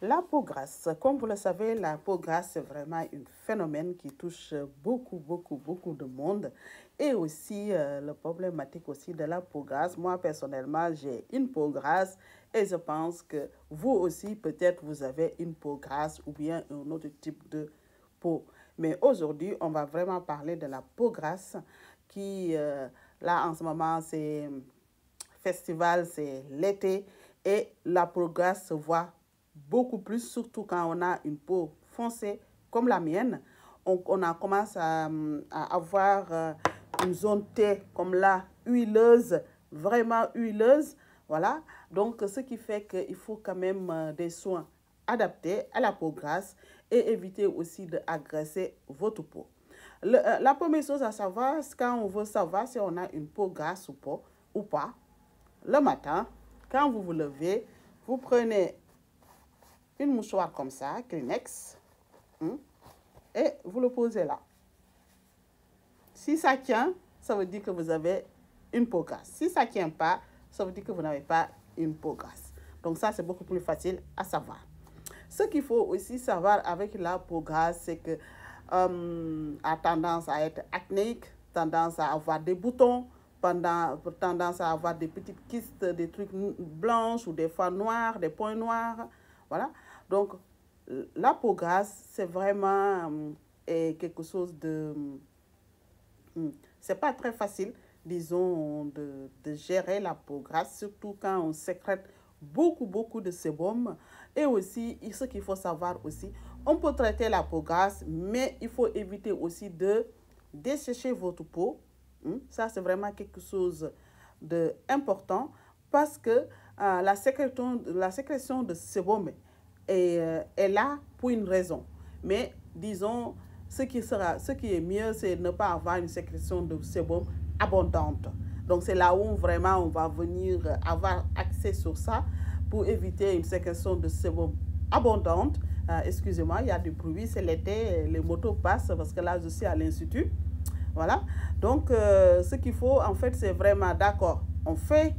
La peau grasse, comme vous le savez, la peau grasse, c'est vraiment un phénomène qui touche beaucoup de monde. Et aussi, le problématique aussi de la peau grasse. Moi, personnellement, j'ai une peau grasse et je pense que vous aussi, peut-être, vous avez une peau grasse ou bien un autre type de peau. Mais aujourd'hui, on va vraiment parler de la peau grasse qui, là, en ce moment, c'est festival, c'est l'été et la peau grasse se voit beaucoup plus, surtout quand on a une peau foncée comme la mienne. On a commencé à avoir une zone T comme là, huileuse, vraiment huileuse. Voilà. Donc, ce qui fait qu'il faut quand même des soins adaptés à la peau grasse et éviter aussi d'agresser votre peau. La première chose à savoir, quand on veut savoir si on a une peau grasse ou pas, le matin, quand vous vous levez, vous prenez une mouchoir comme ça, Kleenex, et vous le posez là. Si ça tient, ça veut dire que vous avez une peau grasse. Si ça ne tient pas, ça veut dire que vous n'avez pas une peau grasse. Donc ça, c'est beaucoup plus facile à savoir. Ce qu'il faut aussi savoir avec la peau grasse, c'est que a tendance à être acnéique, tendance à avoir des boutons, tendance à avoir des petites kystes, des trucs blanches ou des fois noirs, des points noirs. Voilà. Donc, la peau grasse, c'est vraiment quelque chose de... c'est pas très facile, disons, de gérer la peau grasse, surtout quand on sécrète beaucoup de sébum. Et aussi, ce qu'il faut savoir aussi, on peut traiter la peau grasse, mais il faut éviter aussi de dessécher votre peau. Ça, c'est vraiment quelque chose d'important parce que la sécrétion de sébum est là pour une raison. Mais disons, ce qui est mieux, c'est ne pas avoir une sécrétion de sébum abondante. Donc, c'est là où vraiment on va venir avoir accès sur ça pour éviter une sécrétion de sébum abondante. Excusez-moi, il y a du bruit, c'est l'été, les motos passent parce que là, je suis à l'institut. Voilà. Donc, ce qu'il faut, en fait, c'est vraiment d'accord. On fait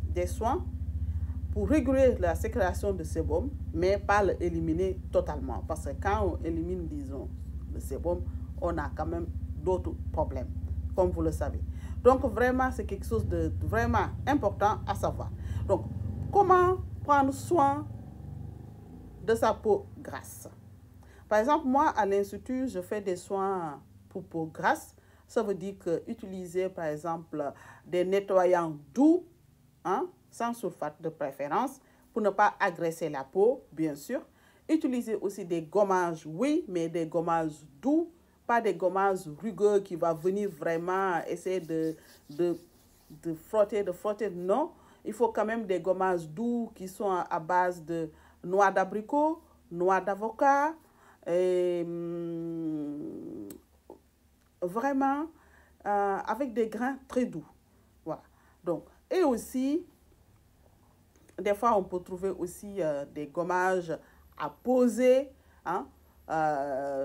des soins pour réguler la sécrétion de sébum, mais pas l'éliminer totalement. Parce que quand on élimine, disons, le sébum, on a quand même d'autres problèmes, comme vous le savez. Donc, vraiment, c'est quelque chose de vraiment important à savoir. Donc, comment prendre soin de sa peau grasse? Par exemple, moi, à l'Institut, je fais des soins pour peau grasse. Ça veut dire que utiliser, par exemple, des nettoyants doux, sans sulfate de préférence, pour ne pas agresser la peau, bien sûr. Utiliser aussi des gommages, oui, mais des gommages doux, pas des gommages rugueux qui vont venir vraiment essayer de frotter, non. Il faut quand même des gommages doux qui sont à base de noix d'abricot, noix d'avocat, et vraiment avec des grains très doux. Voilà. Donc, et aussi, des fois, on peut trouver aussi des gommages à poser.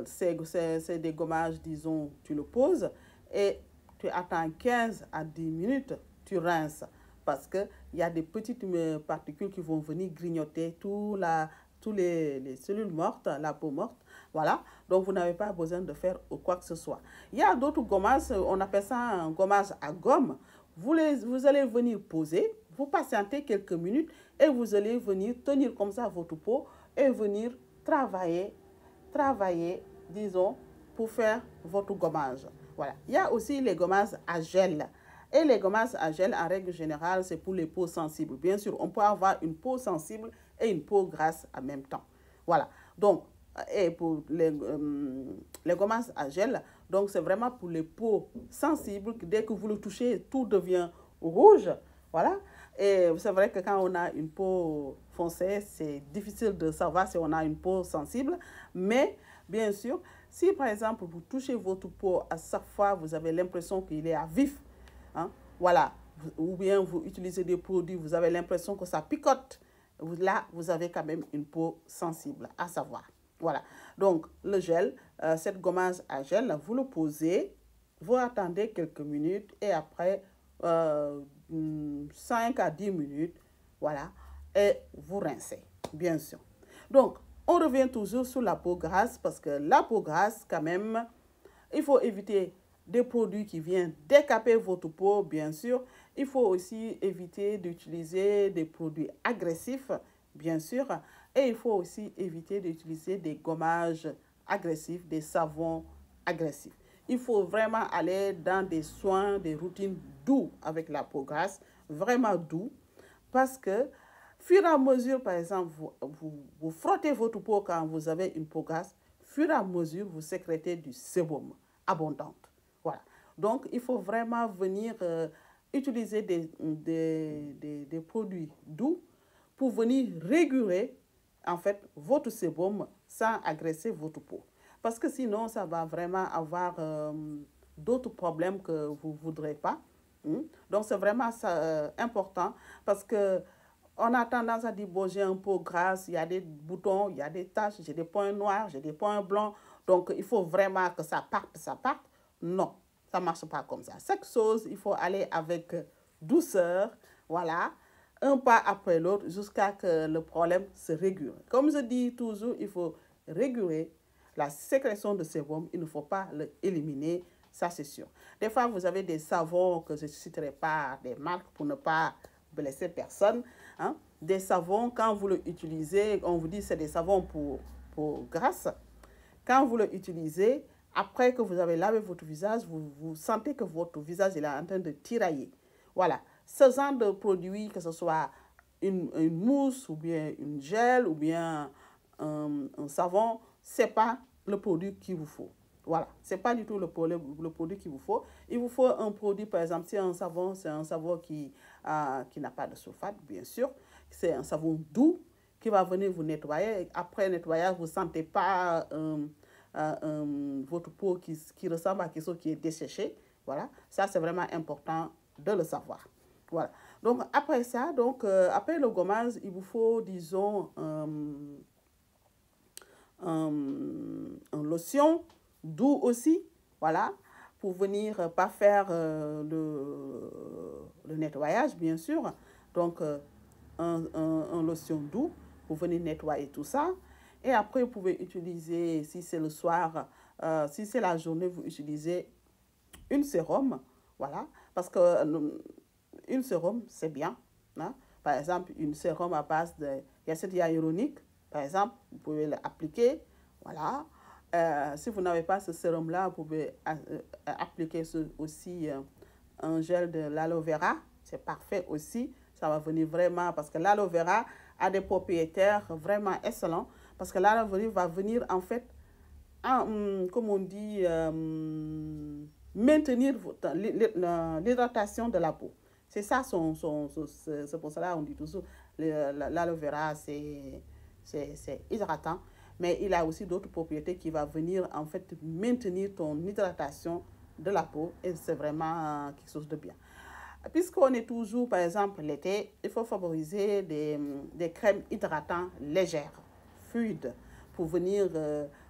C'est des gommages, disons, tu le poses et tu attends 15 à 10 minutes, tu rinces. Parce qu'il y a des petites particules qui vont venir grignoter tous les cellules mortes, la peau morte. Voilà. Donc, vous n'avez pas besoin de faire quoi que ce soit. Il y a d'autres gommages, on appelle ça un gommage à gomme. Vous allez venir poser, vous patientez quelques minutes et vous allez venir tenir comme ça votre peau et venir travailler, disons, pour faire votre gommage. Voilà. Il y a aussi les gommages à gel. Et les gommages à gel, en règle générale, c'est pour les peaux sensibles. Bien sûr, on peut avoir une peau sensible et une peau grasse en même temps. Voilà. Donc, et pour les gommages à gel, donc c'est vraiment pour les peaux sensibles. Dès que vous le touchez, tout devient rouge. Voilà. Et c'est vrai que quand on a une peau foncée, c'est difficile de savoir si on a une peau sensible. Mais, bien sûr, si par exemple vous touchez votre peau à chaque fois, vous avez l'impression qu'il est à vif, voilà, ou bien vous utilisez des produits, vous avez l'impression que ça picote, là, vous avez quand même une peau sensible, à savoir. Voilà. Donc, le gel, cette gommage à gel, vous le posez, vous attendez quelques minutes et après 5 à 10 minutes, voilà, et vous rincez, bien sûr. Donc, on revient toujours sur la peau grasse parce que la peau grasse, quand même, il faut éviter des produits qui viennent décaper votre peau, bien sûr. Il faut aussi éviter d'utiliser des produits agressifs, bien sûr. Et il faut aussi éviter d'utiliser des gommages agressifs, des savons agressifs. Il faut vraiment aller dans des soins, des routines doux avec la peau grasse, vraiment doux, parce que fur et à mesure, par exemple, vous frottez votre peau quand vous avez une peau grasse, fur et à mesure, vous sécrétez du sébum abondante. Voilà. Donc, il faut vraiment venir utiliser des produits doux pour venir réguler, en fait, votre sébum sans agresser votre peau. Parce que sinon, ça va vraiment avoir d'autres problèmes que vous ne voudrez pas. Donc, c'est vraiment ça, important parce que on a tendance à dire, bon, j'ai un peau grasse, il y a des boutons, il y a des taches, j'ai des points noirs, j'ai des points blancs. Donc, il faut vraiment que ça parte, ça parte. Non, ça ne marche pas comme ça. Chaque chose, il faut aller avec douceur, voilà, un pas après l'autre jusqu'à ce que le problème se régule. Comme je dis toujours, il faut réguler la sécrétion de sébum, il ne faut pas l'éliminer, ça c'est sûr. Des fois, vous avez des savons que je ne citerai pas des marques pour ne pas blesser personne. Hein? Des savons, quand vous les utilisez, on vous dit que c'est des savons pour grasse. Quand vous les utilisez, après que vous avez lavé votre visage, vous sentez que votre visage est en train de tirailler. Voilà. Ce genre de produit, que ce soit une mousse ou bien une gel ou bien un savon, ce n'est pas le produit qu'il vous faut. Voilà, ce n'est pas du tout le produit qu'il vous faut. Il vous faut un produit, par exemple, si un savon, c'est un savon qui n'a pas de sulfate, bien sûr. C'est un savon doux qui va venir vous nettoyer. Et après nettoyage, vous ne sentez pas votre peau qui ressemble à quelque chose qui est desséché. Voilà, ça c'est vraiment important de le savoir. Voilà. Donc après ça, après le gommage, il vous faut, disons, un lotion doux aussi, voilà, pour venir pas faire le nettoyage, bien sûr. Donc, un lotion doux pour venir nettoyer tout ça. Et après, vous pouvez utiliser, si c'est le soir, si c'est la journée, vous utilisez une sérum, voilà, parce que une sérum, c'est bien. Hein? Par exemple, une sérum à base d'acide hyaluronique, par exemple, vous pouvez l'appliquer, voilà. Si vous n'avez pas ce sérum-là, vous pouvez appliquer aussi un gel de l'aloe vera, c'est parfait aussi. Ça va venir vraiment, parce que l'aloe vera a des propriétaires vraiment excellents, parce que l'aloe vera va venir en fait, comme on dit, maintenir l'hydratation de la peau. C'est ça, c'est pour cela qu'on dit toujours, l'aloe vera, c'est hydratant, mais il a aussi d'autres propriétés qui vont venir en fait maintenir ton hydratation de la peau et c'est vraiment quelque chose de bien. Puisqu'on est toujours, par exemple, l'été, il faut favoriser des crèmes hydratantes légères, fluides, pour venir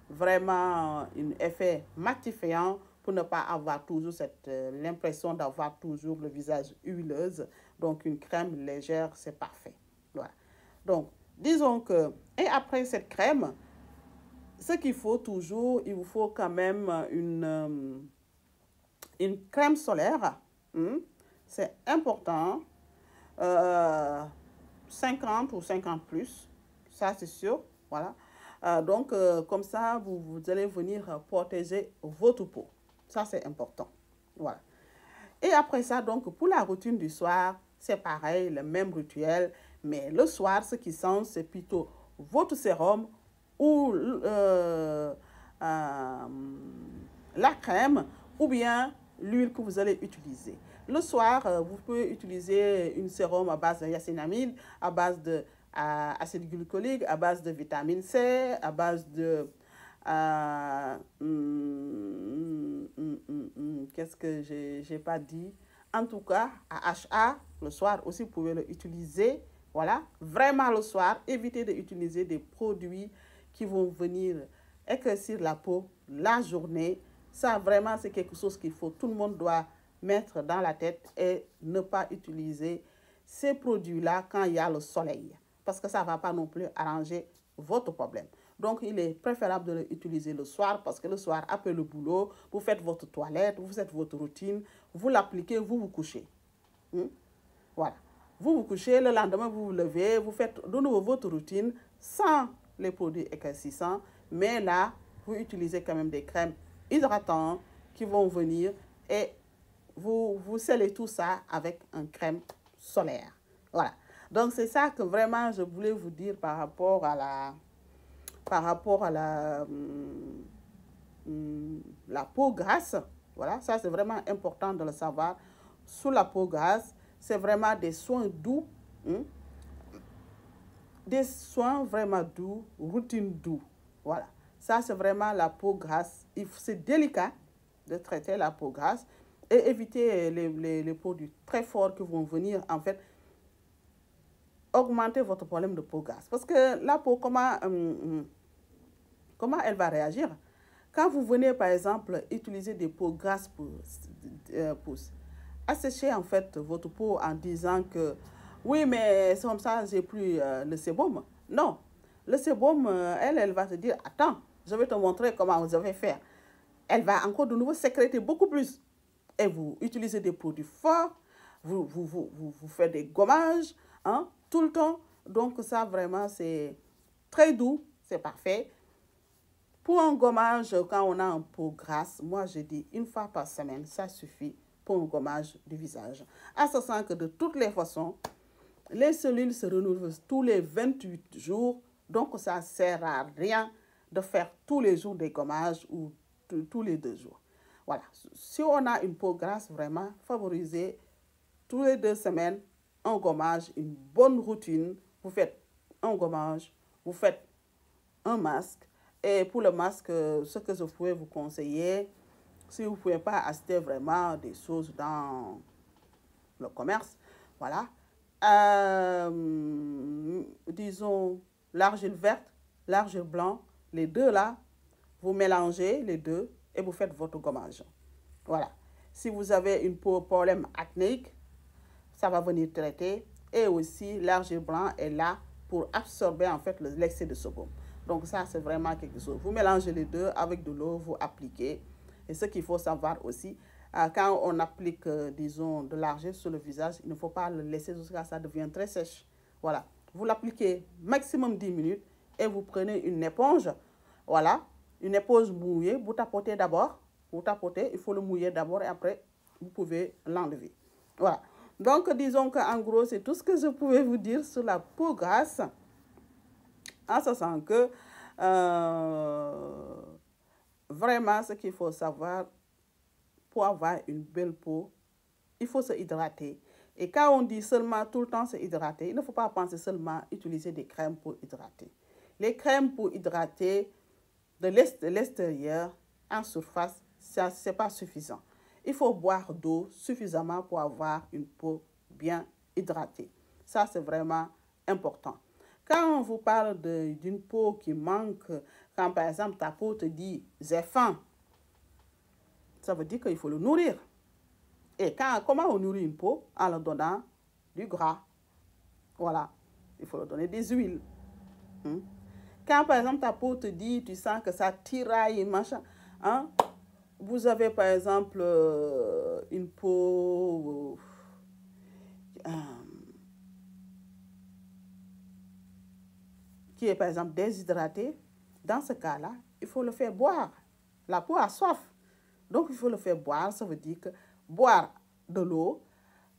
vraiment un effet matifiant, pour ne pas avoir toujours l'impression d'avoir toujours le visage huileuse. Donc, une crème légère, c'est parfait. Voilà. Donc, disons que, et après cette crème, ce qu'il faut toujours, il vous faut quand même une crème solaire. C'est important. 50 ou 50 plus, ça c'est sûr. Voilà. Donc, comme ça, vous allez venir protéger votre peau. Ça, c'est important. Voilà. Et après ça, donc, pour la routine du soir, c'est pareil, le même rituel. Mais le soir, ce qui sent, c'est plutôt votre sérum ou la crème ou bien l'huile que vous allez utiliser. Le soir, vous pouvez utiliser une sérum à base de niacinamide, à base d'acide glycolique, à base de vitamine C, à base de... qu'est-ce que j'ai pas dit? En tout cas, AHA, le soir aussi, vous pouvez l'utiliser. Voilà, vraiment le soir, évitez d'utiliser des produits qui vont venir éclaircir la peau la journée. Ça, vraiment, c'est quelque chose qu'il faut, tout le monde doit mettre dans la tête et ne pas utiliser ces produits-là quand il y a le soleil. Parce que ça ne va pas non plus arranger votre problème. Donc, il est préférable de l'utiliser le soir parce que le soir, après le boulot, vous faites votre toilette, vous faites votre routine, vous l'appliquez, vous vous couchez. Voilà. Vous vous couchez, le lendemain, vous vous levez, vous faites de nouveau votre routine sans les produits éclaircissants, mais là, vous utilisez quand même des crèmes hydratantes qui vont venir et vous scellez tout ça avec une crème solaire. Voilà. Donc, c'est ça que vraiment je voulais vous dire par rapport à la peau grasse. Voilà, ça c'est vraiment important de le savoir. Sous la peau grasse, c'est vraiment des soins doux, des soins vraiment doux, routine doux. Voilà, ça c'est vraiment la peau grasse. C'est délicat de traiter la peau grasse et éviter les produits très forts qui vont venir en fait augmenter votre problème de peau grasse. Parce que la peau, comment elle va réagir? Quand vous venez, par exemple, utiliser des peaux grasses pour assécher en fait votre peau en disant que oui, mais c'est comme ça, j'ai plus le sébum. Non, le sébum, elle va te dire, attends, je vais te montrer comment vous devez faire. Elle va encore de nouveau sécréter beaucoup plus. Et vous utilisez des produits forts, vous faites des gommages, hein, tout le temps. Donc ça, vraiment, c'est très doux, c'est parfait. Pour un gommage, quand on a une peau grasse, moi je dis une fois par semaine, ça suffit pour un gommage du visage. À ce sens que de toutes les façons, les cellules se renouvellent tous les 28 jours, donc ça ne sert à rien de faire tous les jours des gommages ou tous les 2 jours. Voilà, si on a une peau grasse, vraiment, favorisez tous les 2 semaines un gommage, une bonne routine. Vous faites un gommage, vous faites un masque. Et pour le masque, ce que je pourrais vous conseiller, si vous ne pouvez pas acheter vraiment des choses dans le commerce, voilà, disons l'argile verte, l'argile blanc, les deux là, vous mélangez les deux et vous faites votre gommage. Voilà. Si vous avez une problème acnéique, ça va venir traiter. Et aussi, l'argile blanc est là pour absorber en fait l'excès de sébum. Donc ça, c'est vraiment quelque chose. Vous mélangez les deux avec de l'eau, vous appliquez. Et ce qu'il faut savoir aussi, quand on applique, disons, de l'argile sur le visage, il ne faut pas le laisser jusqu'à ce que ça devienne très sèche. Voilà. Vous l'appliquez maximum 10 minutes et vous prenez une éponge. Voilà. Une éponge mouillée. Vous tapotez d'abord. Vous tapotez. Il faut le mouiller d'abord et après, vous pouvez l'enlever. Voilà. Donc, disons qu'en gros, c'est tout ce que je pouvais vous dire sur la peau grasse. En ce sens que, vraiment, ce qu'il faut savoir, pour avoir une belle peau, il faut se hydrater. Et quand on dit seulement tout le temps se hydrater, il ne faut pas penser seulement utiliser des crèmes pour hydrater. Les crèmes pour hydrater de l'extérieur, en surface, ce n'est pas suffisant. Il faut boire d'eau suffisamment pour avoir une peau bien hydratée. Ça, c'est vraiment important. Quand on vous parle d'une peau qui manque, quand par exemple ta peau te dit « j'ai faim », ça veut dire qu'il faut le nourrir. Et comment on nourrit une peau? En leur donnant du gras. Voilà. Il faut leur donner des huiles. Quand par exemple ta peau te dit, tu sens que ça tiraille, machin, hein? Vous avez par exemple une peau qui est par exemple déshydratée. Dans ce cas-là, il faut le faire boire. La peau a soif. Donc, il faut le faire boire. Ça veut dire que boire de l'eau,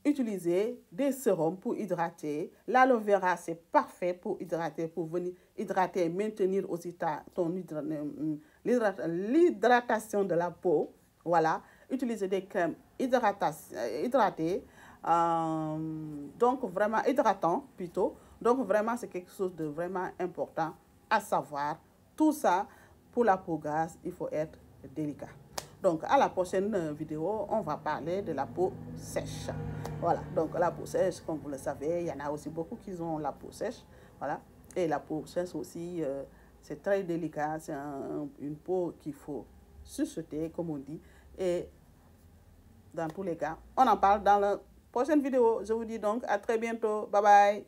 utiliser des sérums pour hydrater. L'aloe vera, c'est parfait pour hydrater, pour venir hydrater et maintenir aussi l'hydratation de la peau. Voilà. Utiliser des crèmes hydratées. Donc, vraiment hydratant plutôt. Donc, vraiment, c'est quelque chose de vraiment important à savoir. Tout ça, pour la peau grasse, il faut être délicat. Donc, à la prochaine vidéo, on va parler de la peau sèche. Voilà, donc la peau sèche, comme vous le savez, il y en a aussi beaucoup qui ont la peau sèche. Voilà, et la peau sèche aussi, c'est très délicat. C'est une peau qu'il faut chuchoter, comme on dit. Et dans tous les cas, on en parle dans la prochaine vidéo. Je vous dis donc à très bientôt. Bye bye.